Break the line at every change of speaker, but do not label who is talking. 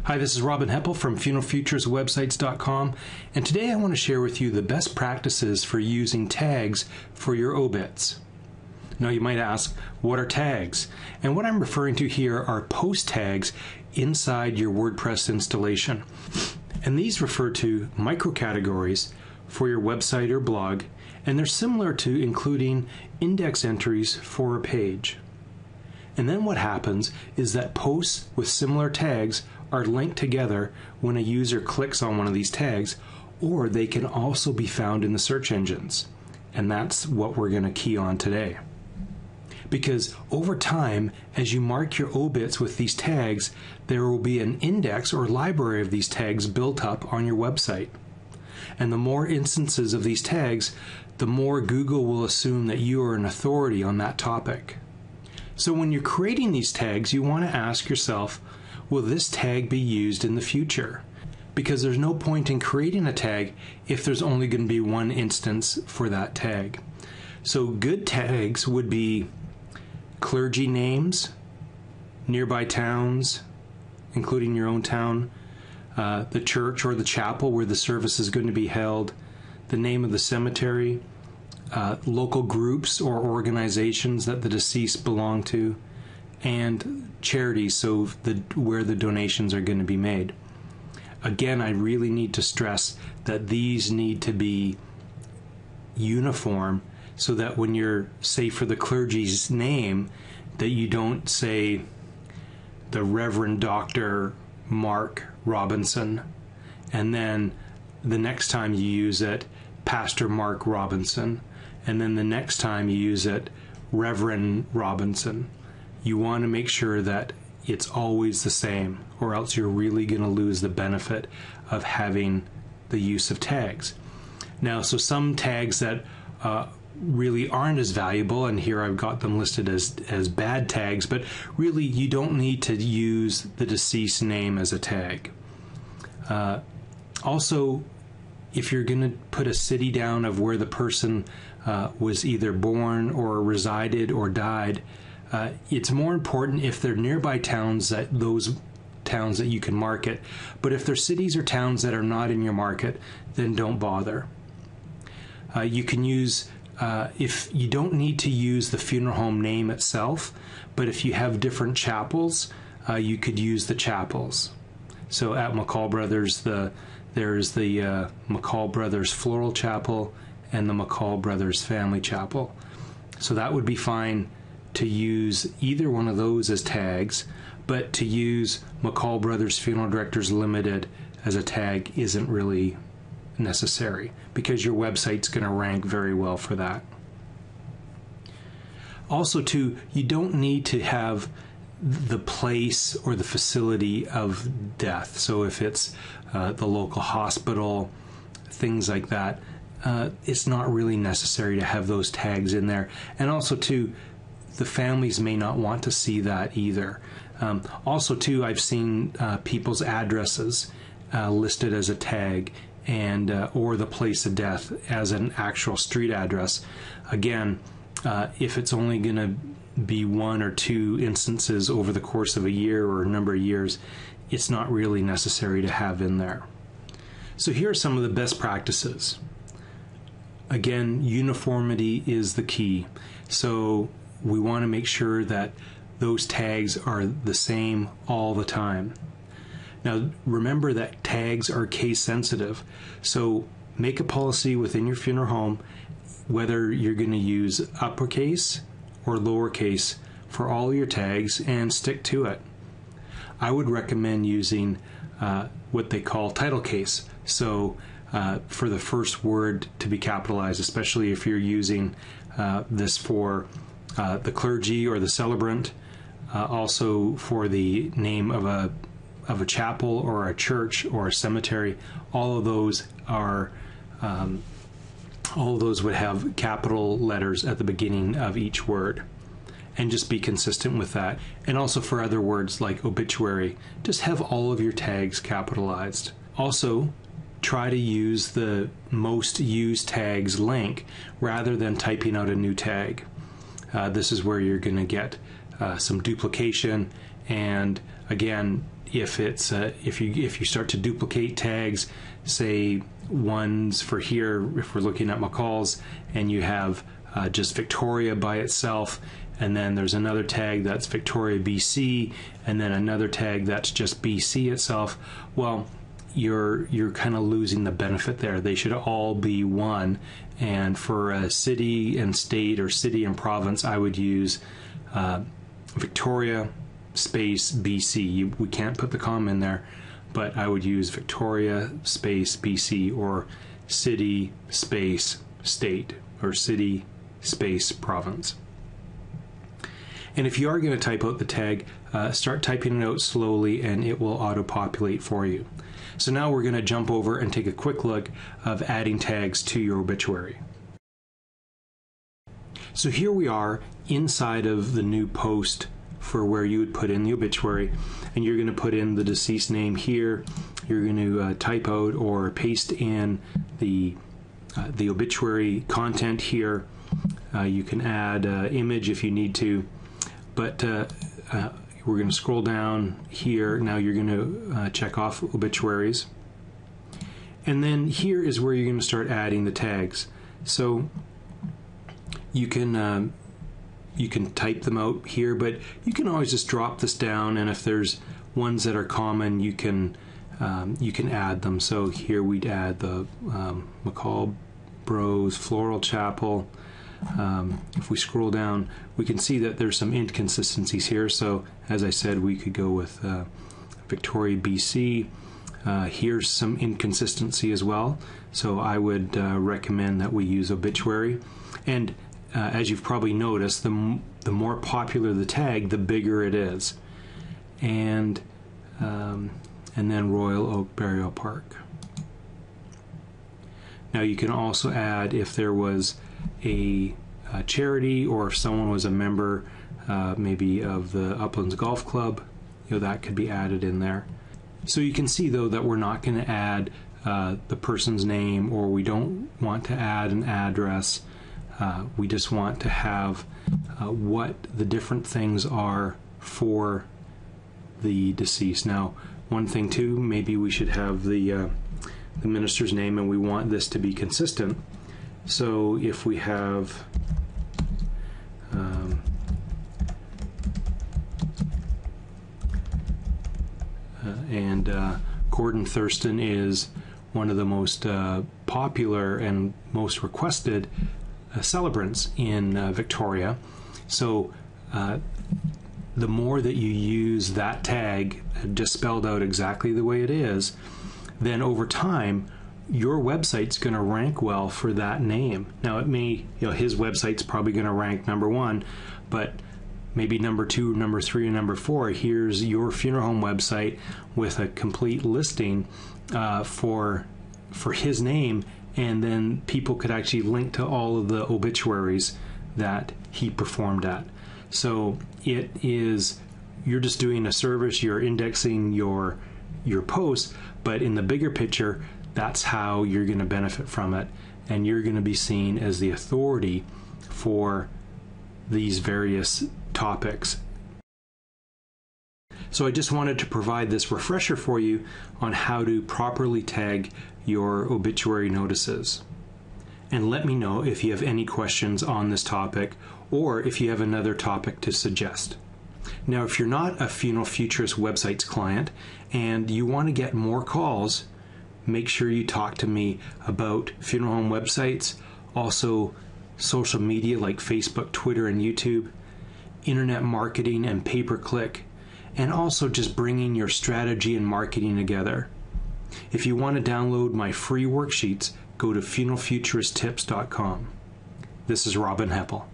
Hi, this is Robin Heppel from funeralfutureswebsites.com, and today I want to share with you the best practices for using tags for your obits. Now you might ask, what are tags? And what I'm referring to here are post tags inside your WordPress installation. And these refer to microcategories for your website or blog, and they're similar to including index entries for a page. And then what happens is that posts with similar tags are linked together when a user clicks on one of these tags, or they can also be found in the search engines. And that's what we're going to key on today. Because over time, as you mark your obits with these tags, there will be an index or library of these tags built up on your website. And the more instances of these tags, the more Google will assume that you are an authority on that topic. So when you're creating these tags, you want to ask yourself, will this tag be used in the future? Because there's no point in creating a tag if there's only going to be one instance for that tag. So good tags would be clergy names, nearby towns, including your own town, the church or the chapel where the service is going to be held, the name of the cemetery, local groups or organizations that the deceased belong to, and charities, so where the donations are going to be made. Again, I really need to stress that these need to be uniform so that when you're, say for the clergy's name, that you don't say the Reverend Dr. Mark Robinson, and then the next time you use it, Pastor Mark Robinson, and then the next time you use it, Reverend Robinson. You want to make sure that it's always the same, or else you're really going to lose the benefit of having the use of tags. Now, so some tags that really aren't as valuable, and here I've got them listed as bad tags, but really you don't need to use the deceased name as a tag. Also, if you're going to put a city down of where the person was either born or resided or died, it's more important if they're nearby towns, that those towns that you can market. But if they're cities or towns that are not in your market, then don't bother. You can use, if you don't need to use the funeral home name itself, but if you have different chapels, you could use the chapels. So at McCall Brothers, there's the McCall Brothers Floral Chapel and the McCall Brothers Family Chapel. So that would be fine to use either one of those as tags, but to use McCall Brothers Funeral Directors Limited as a tag isn't really necessary, because your website's going to rank very well for that. Also, too, you don't need to have the place or the facility of death. So if it's the local hospital, things like that, it's not really necessary to have those tags in there. And also, too, the families may not want to see that either. Also, too, I've seen people's addresses listed as a tag, and or the place of death as an actual street address. Again, if it's only going to be one or two instances over the course of a year or a number of years, it's not really necessary to have in there. So here are some of the best practices. Again, uniformity is the key. So we want to make sure that those tags are the same all the time. Now, remember that tags are case sensitive. So make a policy within your funeral home whether you're going to use uppercase or lowercase for all your tags, and stick to it. I would recommend using what they call title case. So for the first word to be capitalized, especially if you're using this for the clergy or the celebrant, also for the name of a chapel or a church or a cemetery. All of those are all of those would have capital letters at the beginning of each word, and just be consistent with that. And also for other words like obituary, just have all of your tags capitalized. Also, try to use the most used tags link rather than typing out a new tag. This is where you're going to get some duplication and again, if it's if you start to duplicate tags, say ones for here, if we're looking at McCall's, and you have just Victoria by itself, and then there's another tag that's Victoria BC, and then another tag that's just BC itself, well, you're kind of losing the benefit there. They should all be one. And for a city and state, or city and province, I would use Victoria space BC. We can't put the comma in there, but I would use Victoria space BC, or city space state, or city space province. And if you are going to type out the tag, start typing it out slowly and it will auto-populate for you. So now we're going to jump over and take a quick look of adding tags to your obituary. So here we are inside of the new post for where you would put in the obituary, and you're going to put in the deceased name here. You're going to type out or paste in the obituary content here. You can add image if you need to, but we're going to scroll down here. Now you're going to check off obituaries, and then here is where you're going to start adding the tags. So you can type them out here, but you can always just drop this down, and if there's ones that are common, you can add them. So here we'd add the McCall Bros Floral Chapel. If we scroll down, we can see that there's some inconsistencies here. So as I said, we could go with Victoria BC. Here's some inconsistency as well. So I would recommend that we use obituary. And as you've probably noticed, the more popular the tag, the bigger it is. And then Royal Oak Burial Park. Now you can also add if there was a charity, or if someone was a member maybe of the Uplands Golf Club, that could be added in there. So you can see though that we're not going to add the person's name, or we don't want to add an address. We just want to have what the different things are for the deceased. Now, one thing too, maybe we should have the minister's name, and we want this to be consistent. So if we have Gordon Thurston is one of the most popular and most requested celebrants in Victoria. So the more that you use that tag just spelled out exactly the way it is, then over time your website's going to rank well for that name. Now it may, his website's probably going to rank #1, but maybe #2, #3, or #4. Here's your funeral home website with a complete listing for his name, and then people could actually link to all of the obituaries that he performed at. So it is, you're just doing a service, you're indexing your posts, but in the bigger picture, that's how you're going to benefit from it, and you're going to be seen as the authority for these various topics. So I just wanted to provide this refresher for you on how to properly tag your obituary notices. And let me know if you have any questions on this topic, or if you have another topic to suggest. Now, if you're not a Funeral Futurist websites client and you want to get more calls, make sure you talk to me about funeral home websites, also social media like Facebook, Twitter, and YouTube, internet marketing and pay-per-click, and also just bringing your strategy and marketing together. If you want to download my free worksheets, go to funeralfuturisttips.com. This is Robin Heppel.